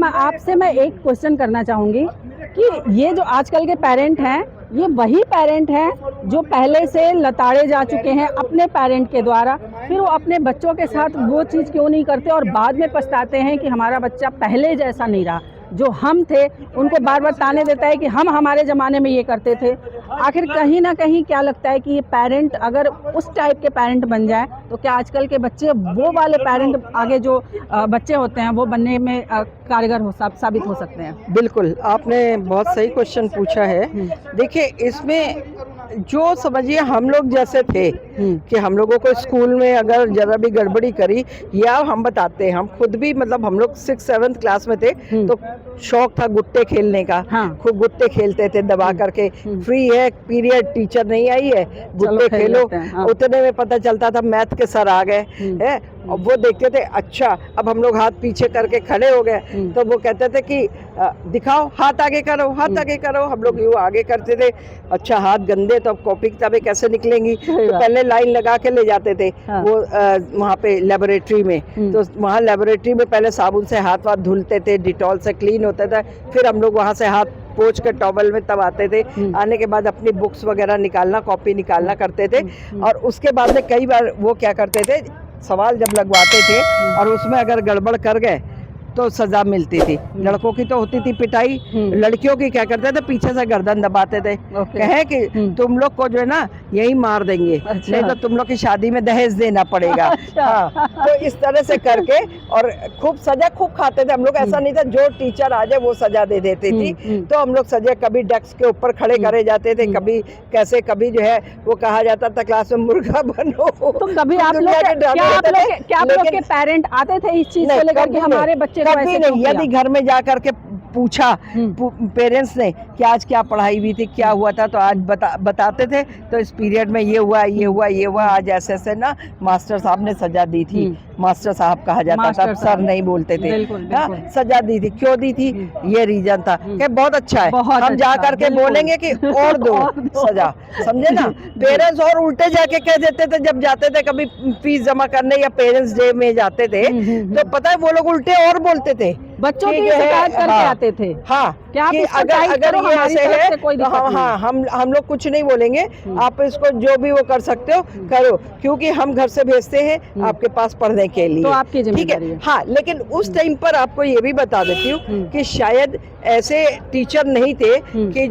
आपसे मैं एक क्वेश्चन करना चाहूँगी कि ये जो आजकल के पेरेंट हैं, ये वही पेरेंट हैं जो पहले से लताड़े जा चुके हैं अपने पेरेंट के द्वारा, फिर वो अपने बच्चों के साथ वो चीज़ क्यों नहीं करते और बाद में पछताते हैं कि हमारा बच्चा पहले जैसा नहीं रहा। जो हम थे उनको बार बार ताने देता है कि हम हमारे ज़माने में ये करते थे। आखिर कहीं ना कहीं क्या लगता है कि ये पेरेंट अगर उस टाइप के पेरेंट बन जाए तो क्या आजकल के बच्चे वो वाले पेरेंट आगे जो बच्चे होते हैं वो बनने में कारगर साबित हो सकते हैं? बिल्कुल, आपने बहुत सही क्वेश्चन पूछा है। देखिए, इसमें जो समझिए हम लोग जैसे थे कि हम लोगों को स्कूल में अगर जरा भी गड़बड़ी करी, या हम बताते हैं, हम खुद भी मतलब हम लोग 6-7 क्लास में थे तो शौक था गुट्टे खेलने का। हाँ। खूब गुट्टे खेलते थे दबा करके, फ्री है पीरियड, टीचर नहीं आई है, गुट्टे खेलो। हाँ। उतने में पता चलता था मैथ के सर आ गए है, और वो देखते थे अच्छा अब हम लोग हाथ पीछे करके खड़े हो गए तो वो कहते थे कि दिखाओ, हाथ आगे करो, हाथ आगे करो। हम लोग यूँ आगे करते थे, अच्छा हाथ गंदे तो अब कॉपी किताबें कैसे निकलेंगी, तो पहले लाइन लगा के ले जाते थे। हाँ। वो वहाँ पे लेबोरेटरी में, तो वहाँ लेबोरेटरी में पहले साबुन से हाथ वाथ धुलते थे, डिटॉल से क्लीन होता था, फिर हम लोग वहाँ से हाथ पोंछ कर टॉवल में तब आते थे। आने के बाद अपनी बुक्स वगैरह निकालना, कॉपी निकालना करते थे। और उसके बाद में कई बार वो क्या करते थे, सवाल जब लगवाते थे और उसमें अगर गड़बड़ कर गए तो सजा मिलती थी। लड़कों की तो होती थी पिटाई, लड़कियों की क्या करते थे, पीछे से गर्दन दबाते थे, कहे कि तुम लोग को जो है ना यही मार देंगे, नहीं तो तुम लोग की शादी में दहेज देना पड़ेगा। हाँ, तो इस तरह से करके और खूब सजा खूब खाते थे हम लोग। ऐसा नहीं था जो टीचर आ जाए वो सजा दे देती थी, तो हम लोग सजा कभी डेस्क के ऊपर खड़े करे जाते थे, कभी कैसे, कभी जो है वो कहा जाता था क्लास में मुर्गा बनो। तो कभी आप लोग क्या आप लोग के पेरेंट आते थे इस चीज को लेकर कि हमारे बच्चे को ऐसे नहीं? यदि घर में जा करके पूछा पेरेंट्स ने कि आज क्या पढ़ाई हुई थी, क्या हुआ था, तो आज बताते थे तो इस पीरियड में ये हुआ, ये हुआ, ये हुआ, आज ऐसे ऐसे ना मास्टर साहब ने सजा दी थी। मास्टर साहब कहा जाता था, सर नहीं बोलते थे। हाँ, सजा दी थी, क्यों दी थी, ये रीजन था कि बहुत अच्छा है, हम जा करके बोलेंगे कि और दो सजा, समझे ना। पेरेंट्स और उल्टे जाके कह देते थे, जब जाते थे कभी फीस जमा करने या पेरेंट्स डे में जाते थे तो पता है वो लोग उल्टे और बोलते थे, बच्चों की शिकायत करके आते थे। हाँ, कि अगर ये ऐसे है तो हाँ हम लोग कुछ नहीं बोलेंगे, आप इसको जो भी वो कर सकते हो करो, क्योंकि हम घर से भेजते हैं आपके पास पढ़ने के लिए, तो आपकी जिम्मेदारी है। हाँ, लेकिन उस टाइम पर आपको ये भी बता देती हूँ कि शायद ऐसे टीचर नहीं थे कि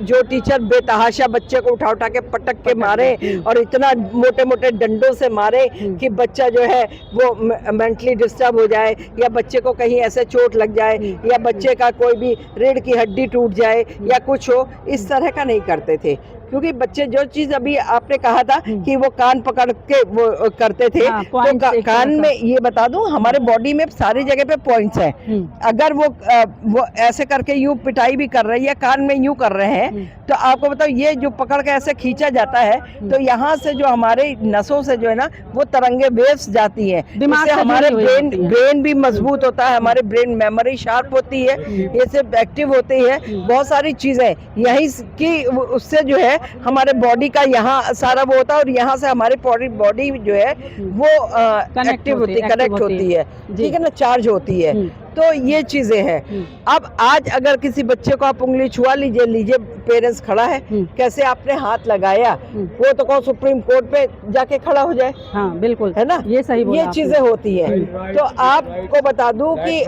जो टीचर बेतहाशा बच्चे को उठा उठा के पटक के मारे और इतना मोटे मोटे डंडों से मारे कि बच्चा जो है वो मेंटली डिस्टर्ब हो जाए, या बच्चे को कहीं ऐसे चोट लग जाए, या बच्चे का कोई भी रीढ़ की हड्डी टूट जाए या कुछ हो, इस तरह का नहीं करते थे। क्योंकि बच्चे जो चीज अभी आपने कहा था कि वो कान पकड़ के वो करते थे, तो कान में ये बता दूं हमारे बॉडी में सारी जगह पे पॉइंट्स हैं। अगर वो ऐसे करके यूं पिटाई भी कर रही है, कान में यूं कर रहे हैं, तो आपको बताओ ये जो पकड़ के ऐसे खींचा जाता है तो यहाँ से जो हमारे नसों से जो है ना वो तरंगे वेव्स जाती है, जिससे हमारे ब्रेन भी मजबूत होता है, हमारे ब्रेन मेमोरी शार्प होती है, ये सब एक्टिव होती है, बहुत सारी चीजें यही की उससे जो है हमारे बॉडी का यहाँ सारा वो होता है, और यहाँ से हमारी बॉडी जो है वो एक्टिव होती है, कनेक्ट होती है, ठीक है ना, चार्ज होती है। तो ये चीजें हैं। अब आज अगर किसी बच्चे को आप उंगली छुआ लीजिए पेरेंट्स खड़ा है, कैसे आपने हाथ लगाया, वो तो कौन सुप्रीम कोर्ट पे जाके खड़ा हो जाए। हाँ बिल्कुल, है ना, ये सही बोला ये चीजें होती है। तो आपको बता दूं कि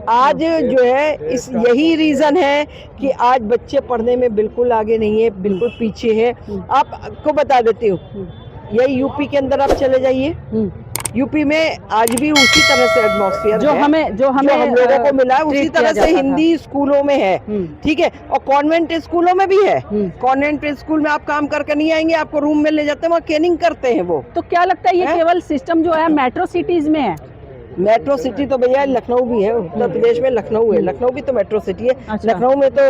आज जो है यही रीजन है कि आज बच्चे पढ़ने में बिल्कुल आगे नहीं है, बिल्कुल पीछे है। आपको बता देती हूँ, यही यूपी के अंदर आप चले जाइए, यूपी में आज भी उसी तरह से एटमॉस्फेयर जो हमें हम लोगों को मिला उसी तरह से हिंदी स्कूलों में है, ठीक है, और कॉन्वेंट स्कूलों में भी है। कॉन्वेंट स्कूल में आप काम करके नहीं आएंगे, आपको रूम में ले जाते हैं, वहाँ ट्रेनिंग करते हैं वो। तो क्या लगता है ये केवल सिस्टम जो है मेट्रो सिटीज में है? मेट्रो सिटी तो भैया लखनऊ भी है, उत्तर प्रदेश में लखनऊ है, लखनऊ भी तो मेट्रो सिटी है। अच्छा। लखनऊ में तो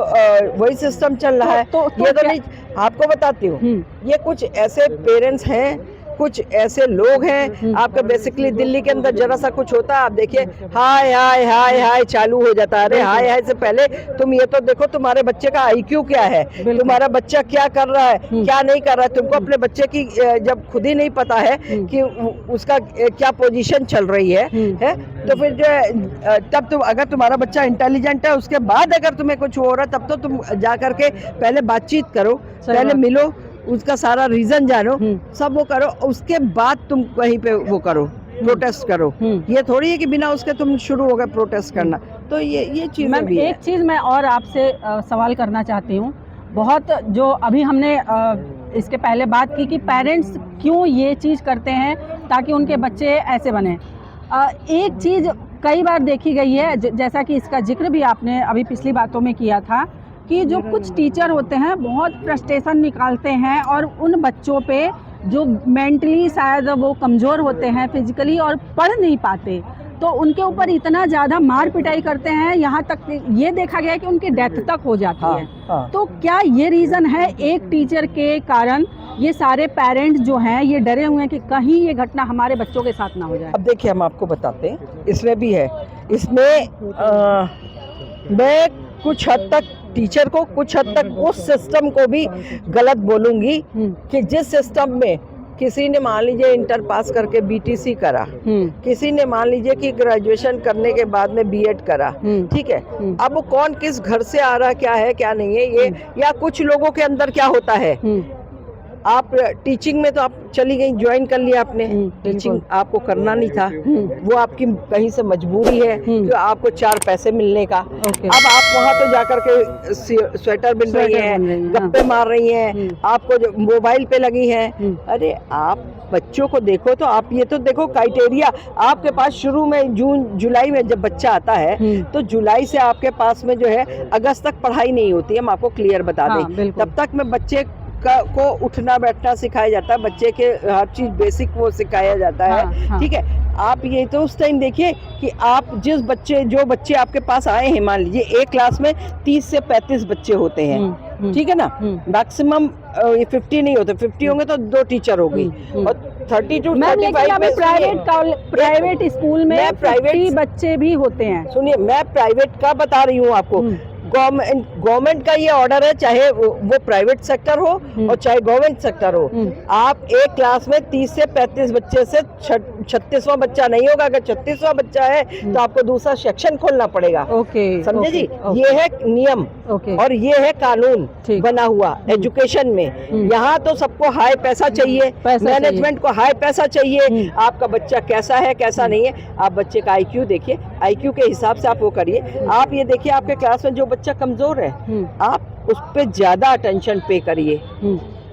वही सिस्टम चल रहा है। ये तो नहीं, आपको बताती हूँ, ये कुछ ऐसे पेरेंट्स हैं, कुछ ऐसे लोग हैं आपका बेसिकली दिल्ली के अंदर जरा सा कुछ होता है आप देखिए हाय हाय हाय हाय चालू हो जाता है। अरे हाय हाय से पहले तुम ये तो देखो तुम्हारे बच्चे का IQ क्या है, तुम्हारा बच्चा क्या कर रहा है क्या नहीं कर रहा है। तुमको अपने बच्चे की जब खुद ही नहीं पता है कि उसका क्या पोजीशन चल रही है तो फिर जो है तब तुम अगर तुम्हारा बच्चा इंटेलिजेंट है उसके बाद अगर तुम्हें कुछ हो रहा है तब तो तुम जा करके पहले बातचीत करो, पहले मिलो, उसका सारा रीजन जानो, सब वो करो, उसके बाद तुम कहीं पे वो करो, प्रोटेस्ट करो। ये थोड़ी है कि बिना उसके तुम शुरू हो गए प्रोटेस्ट करना। तो ये चीज मैम एक चीज़ मैं और आपसे सवाल करना चाहती हूँ। बहुत जो अभी हमने इसके पहले बात की कि पेरेंट्स क्यों ये चीज़ करते हैं ताकि उनके बच्चे ऐसे बने। एक चीज़ कई बार देखी गई है जैसा कि इसका जिक्र भी आपने अभी पिछली बातों में किया था कि जो कुछ टीचर होते हैं बहुत फ्रस्ट्रेशन निकालते हैं और उन बच्चों पे जो मेंटली शायद वो कमज़ोर होते हैं फिजिकली और पढ़ नहीं पाते तो उनके ऊपर इतना ज़्यादा मार पिटाई करते हैं, यहाँ तक ये देखा गया है कि उनकी डेथ तक हो जाती है। तो क्या ये रीज़न है एक टीचर के कारण ये सारे पेरेंट्स जो हैं ये डरे हुए हैं कि कहीं ये घटना हमारे बच्चों के साथ ना हो जाए? अब देखिए हम आपको बताते हैं, इसमें भी है, इसमें मैं कुछ हद तक टीचर को, कुछ हद तक उस सिस्टम को भी गलत बोलूंगी कि जिस सिस्टम में किसी ने मान लीजिए इंटर पास करके BTC करा, किसी ने मान लीजिए कि ग्रेजुएशन करने के बाद में B.Ed करा, ठीक है। अब वो कौन किस घर से आ रहा क्या है क्या नहीं है ये, या कुछ लोगों के अंदर क्या होता है, आप टीचिंग में तो आप चली गई, ज्वाइन कर लिया आपने, टीचिंग आपको करना नहीं था, वो आपकी कहीं से मजबूरी है कि आपको 4 पैसे मिलने का। अब आप वहाँ तो जाकर के स्वेटर बिन रही हैं, गप्पे मार रही हैं, आपको जो मोबाइल पे लगी हैं। अरे आप बच्चों को देखो तो आप ये तो देखो क्राइटेरिया आपके पास शुरू में जून जुलाई में जब बच्चा आता है तो जुलाई से आपके पास में जो है अगस्त तक पढ़ाई नहीं होती है। हम आपको क्लियर बता दें, तब तक में बच्चे को उठना बैठना सिखाया जाता है, बच्चे के हर चीज बेसिक वो सिखाया जाता है, ठीक है। आप ये तो उस टाइम देखिए कि आप जो बच्चे आपके पास आए हैं, मान लीजिए एक क्लास में 30 से 35 बच्चे होते हैं, ठीक है ना, मैक्सिमम 50 नहीं होते, 50 होंगे तो 2 टीचर होगी और 30 to 35 प्राइवेट स्कूल में 50 बच्चे भी होते हैं। सुनिए मैं प्राइवेट का बता रही हूँ आपको, गवर्नमेंट का ये ऑर्डर है, चाहे वो प्राइवेट सेक्टर हो और चाहे गवर्नमेंट सेक्टर हो, आप एक क्लास में 30 से 35 बच्चे से 36वां बच्चा नहीं होगा। अगर 36वां बच्चा है तो आपको दूसरा सेक्शन खोलना पड़ेगा। समझे जी, ये है नियम और ये है कानून बना हुआ एजुकेशन में। यहाँ तो सबको हाई पैसा चाहिए, मैनेजमेंट को हाई पैसा चाहिए। आपका बच्चा कैसा है कैसा नहीं है, आप बच्चे का IQ देखिए, IQ के हिसाब से आप वो करिए। आप ये देखिए आपके क्लास में जो बच्चा कमजोर है आप उस पे ज्यादा अटेंशन पे करिए,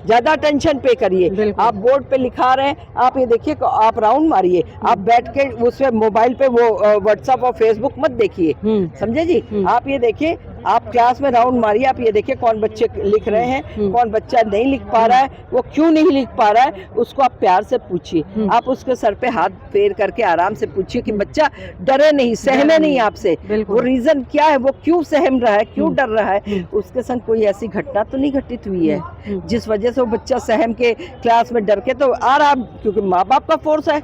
ज्यादा अटेंशन पे करिए। आप बोर्ड पे लिखा रहे हैं, आप ये देखिए, आप राउंड मारिए, आप बैठ के उसमें मोबाइल पे वो व्हाट्सएप और फेसबुक मत देखिए, समझे जी। आप ये देखिए, आप क्लास में राउंड मारिए, आप ये देखिए कौन बच्चे लिख रहे हैं, कौन बच्चा नहीं लिख पा रहा है, वो क्यों नहीं लिख पा रहा है, उसको आप प्यार से पूछिए। आप उसके सर पे हाथ फेर करके आराम से पूछिए कि बच्चा डरे नहीं, सहमे नहीं आपसे, वो रीजन क्या है, वो क्यों सहम रहा है, क्यों डर रहा है, उसके संग कोई ऐसी घटना तो नहीं घटित हुई है जिस वजह से वो बच्चा सहम के क्लास में डर के तो आ रहा, क्योंकि माँ बाप का फोर्स है,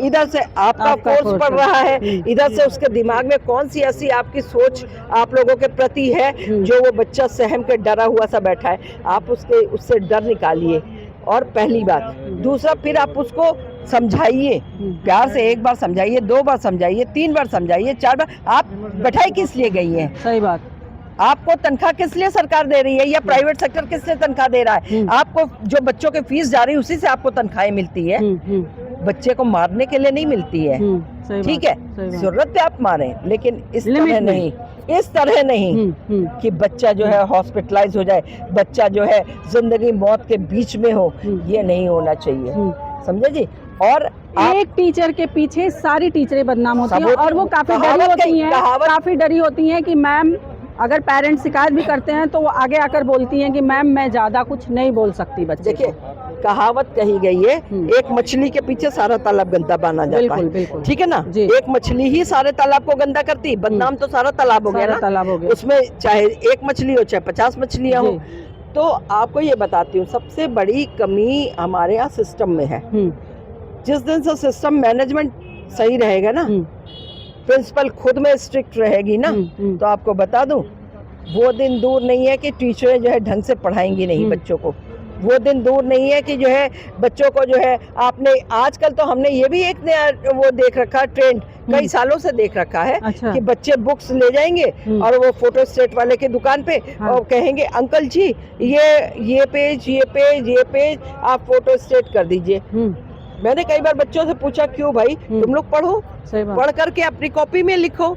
इधर से आपका फोर्स पड़ रहा है, इधर से उसके दिमाग में कौन सी ऐसी आपकी सोच आप लोगों के प्रति है जो वो बच्चा सहम के डरा हुआ सा बैठा है। आप उससे डर निकालिए। और पहली बात, दूसरा फिर आप उसको समझाइए, प्यार से 1 बार समझाइए, 2 बार समझाइए, 3 बार समझाइए, 4 बार। आप बैठाई किस लिए गई हैं? सही बात। आपको तनख्वाह किस लिए सरकार दे रही है, या प्राइवेट सेक्टर किस लिए तनख्वाह दे रहा है? आपको जो बच्चों के फीस जा रही है उसी से आपको तनख्वाहें मिलती है, बच्चे को मारने के लिए नहीं मिलती है, ठीक है। जरूरत है आप मारें, लेकिन इस तरह नहीं, इस तरह नहीं कि बच्चा जो है हॉस्पिटलाइज हो जाए, बच्चा जो है जिंदगी मौत के बीच में हो, ये नहीं होना चाहिए, समझे जी। और एक टीचर के पीछे सारी टीचरें बदनाम होती हैं और वो काफी डरी होती हैं, काफी डरी होती हैं कि मैम, अगर पेरेंट्स शिकायत भी करते हैं तो वो आगे आकर बोलती हैं कि मैम मैं ज्यादा कुछ नहीं बोल सकती बच्चे। देखिए कहावत कही गई है, एक मछली के पीछे सारा तालाब गंदा बना जाता है, ठीक है ना। एक मछली ही सारे तालाब को गंदा करती, बदनाम तो सारा तालाब हो गया ना। उसमें चाहे 1 मछली हो चाहे 50 मछलियां हो, तो आपको ये बताती हूँ, सबसे बड़ी कमी हमारे यहाँ सिस्टम में है। जिस दिन से सिस्टम मैनेजमेंट सही रहेगा ना, प्रिंसिपल खुद में स्ट्रिक्ट रहेगी ना, तो आपको बता दूं, वो दिन दूर नहीं है कि टीचरें जो है ढंग से पढ़ाएंगी नहीं बच्चों को। वो दिन दूर नहीं है कि जो है बच्चों को जो है, आपने आजकल तो हमने ये भी एक नया वो देख रखा ट्रेंड, कई सालों से देख रखा है। अच्छा। कि बच्चे बुक्स ले जाएंगे और वो फोटो स्टेट वाले के दुकान पे और कहेंगे अंकल जी ये पेज आप फोटो स्टेट कर दीजिए। मैंने कई बार बच्चों से पूछा, क्यों भाई, तुम लोग पढ़ो, पढ़ करके अपनी कॉपी में लिखो।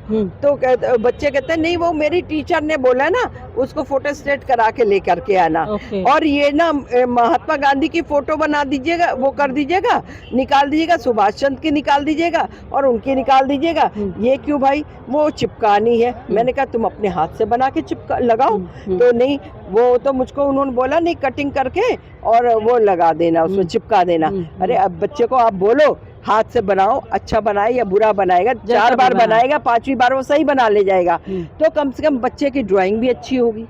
तो बच्चे कहते हैं नहीं, वो मेरी टीचर ने बोला ना, उसको फोटो स्टेट करा के लेकर के आना। और ये ना महात्मा गांधी की फोटो बना दीजिएगा, वो कर दीजिएगा, निकाल दीजिएगा, सुभाष चंद्र की निकाल दीजिएगा और उनकी निकाल दीजिएगा। ये क्यों भाई, वो चिपकानी है। मैंने कहा तुम अपने हाथ से बना के चिपका लगाओ। तो नहीं, वो तो मुझको उन्होंने बोला नहीं, कटिंग करके और वो लगा देना, उसमें चिपका देना। अरे अब बच्चे को आप बोलो हाथ से बनाओ, अच्छा बनाए या बुरा बनाएगा, 4 बार बनाएगा, 5वीं बार वो सही बना ले जाएगा। तो कम से कम बच्चे की ड्राइंग भी अच्छी होगी।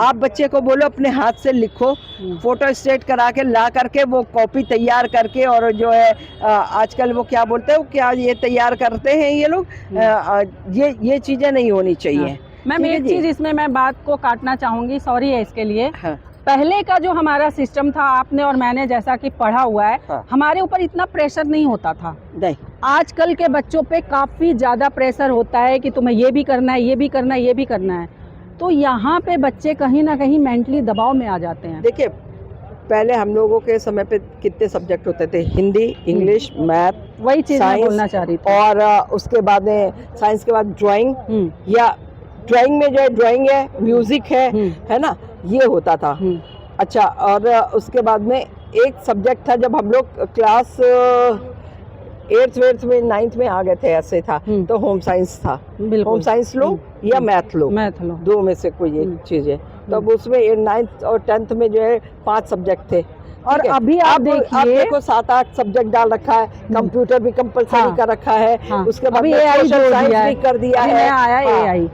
आप बच्चे को बोलो अपने हाथ से लिखो, फोटो स्टेट करा के ला करके वो कॉपी तैयार करके, और जो है आजकल वो क्या बोलते हैं, क्या ये तैयार करते हैं ये लोग, ये चीजें नहीं होनी चाहिए। मैम एक चीज इसमें मैं बात को काटना चाहूंगी, सॉरी है इसके लिए। हाँ। पहले का जो हमारा सिस्टम था, आपने और मैंने जैसा कि पढ़ा हुआ है, हाँ। हमारे ऊपर इतना प्रेशर नहीं होता था। नहीं, आजकल के बच्चों पे काफी ज्यादा प्रेशर होता है कि तुम्हें ये भी करना है, ये भी करना है, ये भी करना है। तो यहाँ पे बच्चे कहीं ना कहीं मेंटली दबाव में आ जाते हैं। देखिए, पहले हम लोगों के समय पे कितने सब्जेक्ट होते थे, हिंदी, इंग्लिश, मैथ, वही चीज मैं बोलना चाह रही थी। और उसके बाद में साइंस के बाद ड्राइंग, या ड्राइंग में जो है ड्राइंग है, म्यूजिक है ना, ये होता था। अच्छा, और उसके बाद में एक सब्जेक्ट था, जब हम लोग क्लास 8th में 9th में आ गए थे, ऐसे था, तो होम साइंस था। होम साइंस लो या मैथ लो, दो में से कोई एक चीज है। तब उसमें 9th और 10th में जो है 5 सब्जेक्ट थे। और अभी आप देखो 7-8 सब्जेक्ट डाल रखा है। कंप्यूटर भी कंपलसरी कर रखा है। उसके बाद सोशल साइंस भी कर दिया है। AI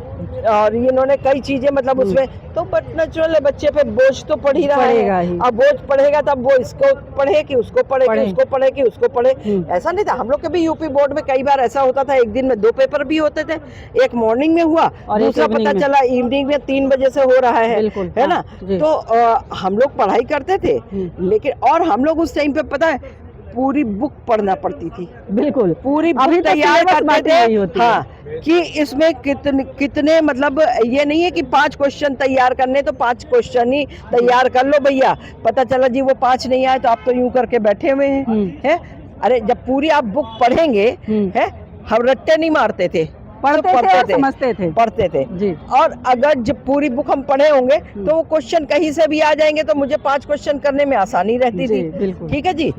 और इन्होंने कई चीजें मतलब उसमें, तो बट नेचुरल है, बच्चे पे बोझ तो पड़ ही रहा है। अब बोझ पढ़ेगा तब वो इसको पढ़े कि उसको पढ़े कि उसको पढ़े कि उसको पढ़े। ऐसा नहीं था, हम लोग के भी यूपी बोर्ड में कई बार ऐसा होता था, एक दिन में 2 पेपर भी होते थे। एक मॉर्निंग में हुआ, दूसरा पता चला इवनिंग में 3 बजे से हो रहा है ना। तो हम लोग पढ़ाई करते थे, लेकिन और हम लोग उस टाइम पे पता है पूरी बुक पढ़ना पड़ती थी। बिल्कुल, पूरी बुक तैयार करते थे। हाँ, कि इसमें कितने मतलब ये नहीं है कि 5 क्वेश्चन तैयार करने, तो 5 क्वेश्चन ही तैयार कर लो भैया। पता चला जी वो 5 नहीं आए, तो आप तो यूं करके बैठे हुए हैं। अरे जब पूरी आप बुक पढ़ेंगे, है, हम रट्टे नहीं मारते थे, पढ़ते थे, समझते थे, पढ़ते थे जी। और अगर जब पूरी बुक हम पढ़े होंगे तो वो क्वेश्चन कहीं से भी आ जाएंगे, तो मुझे 5 क्वेश्चन करने में आसानी रहती थी। ठीक है जी।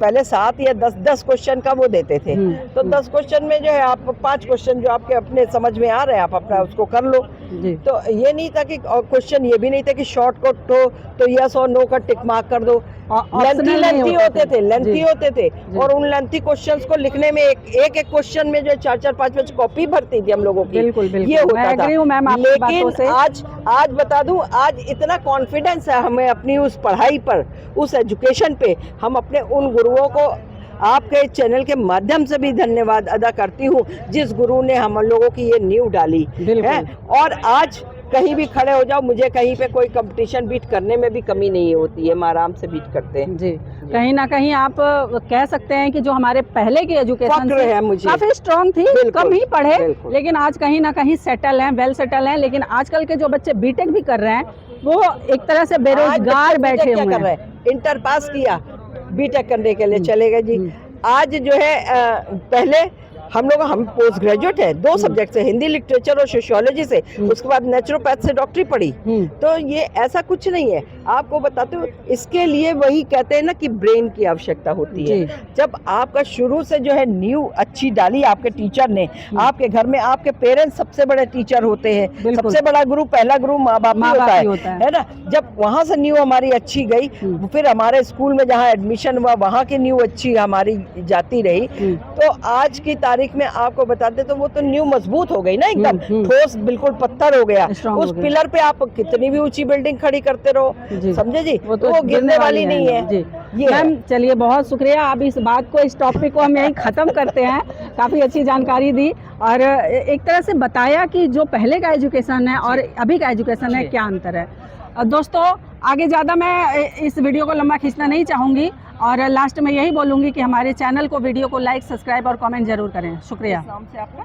पहले 7 या 10 क्वेश्चन का वो देते थे, तो 10 क्वेश्चन में जो है आप 5 क्वेश्चन जो आपके अपने समझ में आ रहे हैं, आप अपना उसको कर लो। तो ये नहीं था कि क्वेश्चन ये भी नहीं था कि शॉर्टकट हो तो यस और नो का टिक मार्क कर दो। लेंथी होते थे और उन लेंथी क्वेश्चंस को लिखने में एक क्वेश्चन में जो 4-4, 5-5 कॉपी भरती थी हम लोगों की। ये होता था। लेकिन आज बता दूं, आज इतना कॉन्फिडेंस है हमें अपनी उस पढ़ाई पर, उस एजुकेशन पे। हम अपने उन गुरुओं को आपके चैनल के माध्यम से भी धन्यवाद अदा करती हूँ, जिस गुरु ने हम लोगों की ये नींव डाली है। और आज कहीं भी खड़े हो जाओ, मुझे कहीं पे कोई कंपटीशन बीट करने में भी कमी नहीं होती है, हम आराम से बीट करते हैं जी। कहीं ना कहीं आप कह सकते हैं कि जो हमारे पहले की एजुकेशन है मुझे काफी स्ट्रॉन्ग थी, कम ही पढ़े, लेकिन आज कहीं ना कहीं सेटल हैं, वेल सेटल हैं। लेकिन आजकल के जो बच्चे बीटेक भी कर रहे हैं, वो एक तरह से बेरोजगार बैठे हुए हैं। इंटर पास किया, बीटेक करने के लिए चले गए जी। आज जो है पहले हम पोस्ट ग्रेजुएट है 2 सब्जेक्ट से, हिंदी लिटरेचर और सोशियोलॉजी से, उसके बाद नेचुरोपैथ से डॉक्टरी पढ़ी। तो ये ऐसा कुछ नहीं है। आपको बताते हो, इसके लिए वही कहते हैं ना कि ब्रेन की आवश्यकता होती है। जब आपका शुरू से जो है नींव अच्छी डाली आपके टीचर ने, आपके घर में आपके पेरेंट्स सबसे बड़े टीचर होते हैं, सबसे बड़ा गुरु, पहला गुरु माँ बाप ही होता है ना। जब वहाँ से नींव हमारी अच्छी गई, फिर हमारे स्कूल में जहाँ एडमिशन हुआ वहाँ की नींव अच्छी हमारी जाती रही, तो आज की तारीख तारीख में आपको बताते तो वो तो न्यू मजबूत हो गई ना एकदम, हम्म। ठोस बिल्कुल पत्थर हो गया। Strong हो उस गया। पिलर पे आप कितनी भी ऊंची बिल्डिंग खड़ी करते रहो, जी। समझे जी, वो तो वो गिरने वाली नहीं है। जी ये है। मैम, चलिए बहुत शुक्रिया। अब इस बात को, इस टॉपिक को हम यहीं ख़त्म करते हैं। काफ़ी अच्छी जानकारी दी और एक तरह से बताया कि जो पहले का एजुकेशन है और अभी का एजुकेशन है, क्या अंतर है। दोस्तों, आगे ज़्यादा मैं इस वीडियो को लंबा खींचना नहीं चाहूँगी और लास्ट में यही बोलूँगी कि हमारे चैनल को, वीडियो को लाइक, सब्सक्राइब और कमेंट ज़रूर करें। शुक्रिया। नाम से आपका